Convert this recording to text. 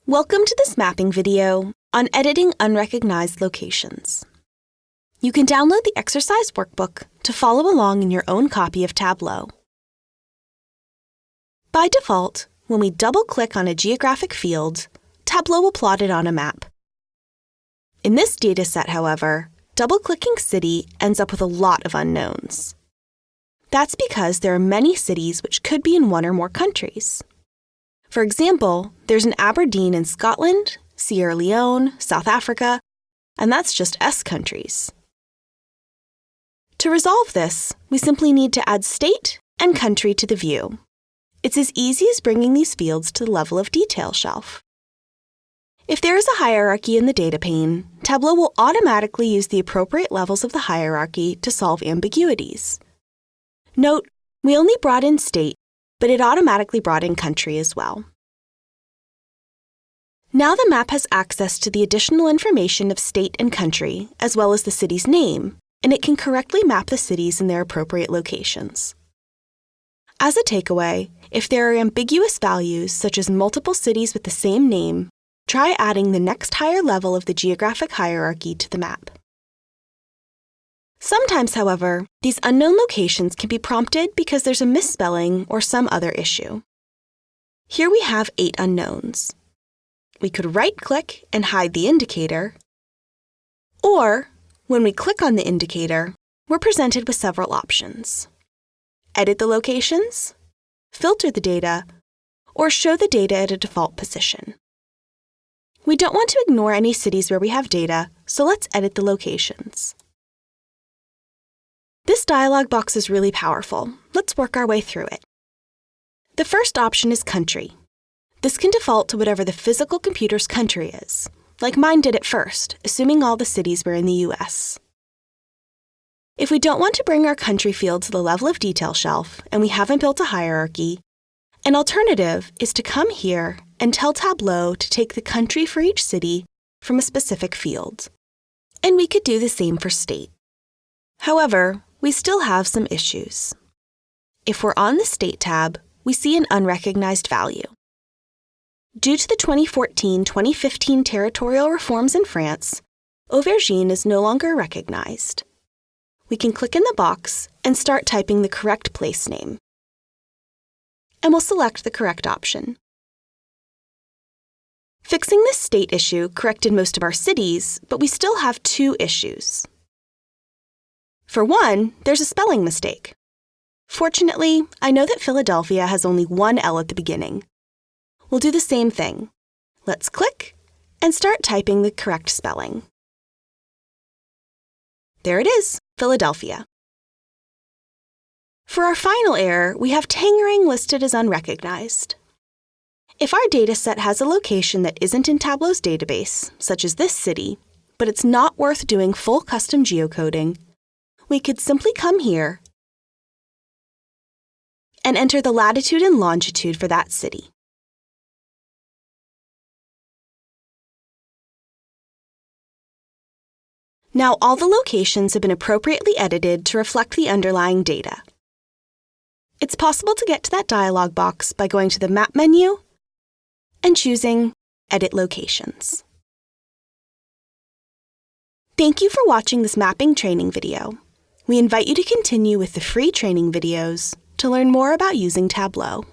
Welcome to this mapping video on editing unrecognized locations. You can download the exercise workbook to follow along in your own copy of Tableau. By default, when we double-click on a geographic field, Tableau will plot it on a map. In this dataset, however, double-clicking city ends up with a lot of unknowns. That's because there are many cities which could be in one or more countries. For example, there's an Aberdeen in Scotland, Sierra Leone, South Africa, and that's just S countries. To resolve this, we simply need to add state and country to the view. It's as easy as bringing these fields to the level of detail shelf. If there is a hierarchy in the data pane, Tableau will automatically use the appropriate levels of the hierarchy to solve ambiguities. Note, we only brought in state, but it automatically brought in country as well. Now the map has access to the additional information of state and country, as well as the city's name, and it can correctly map the cities in their appropriate locations. As a takeaway, if there are ambiguous values, such as multiple cities with the same name, try adding the next higher level of the geographic hierarchy to the map. Sometimes, however, these unknown locations can be prompted because there's a misspelling or some other issue. Here we have 8 unknowns. We could right-click and hide the indicator, or when we click on the indicator, we're presented with several options. Edit the locations, filter the data, or show the data at a default position. We don't want to ignore any cities where we have data, so let's edit the locations. This dialog box is really powerful. Let's work our way through it. The first option is country. This can default to whatever the physical computer's country is, like mine did at first, assuming all the cities were in the US. If we don't want to bring our country field to the level of detail shelf and we haven't built a hierarchy, an alternative is to come here and tell Tableau to take the country for each city from a specific field. And we could do the same for state. However, we still have some issues. If we're on the State tab, we see an unrecognized value. Due to the 2014-2015 territorial reforms in France, Auvergne is no longer recognized. We can click in the box and start typing the correct place name. And we'll select the correct option. Fixing this state issue corrected most of our cities, but we still have 2 issues. For one, there's a spelling mistake. Fortunately, I know that Philadelphia has only 1 L at the beginning. We'll do the same thing. Let's click and start typing the correct spelling. There it is, Philadelphia. For our final error, we have Tangering listed as unrecognized. If our dataset has a location that isn't in Tableau's database, such as this city, but it's not worth doing full custom geocoding, we could simply come here and enter the latitude and longitude for that city. Now all the locations have been appropriately edited to reflect the underlying data. It's possible to get to that dialog box by going to the Map menu and choosing Edit Locations. Thank you for watching this mapping training video. We invite you to continue with the free training videos to learn more about using Tableau.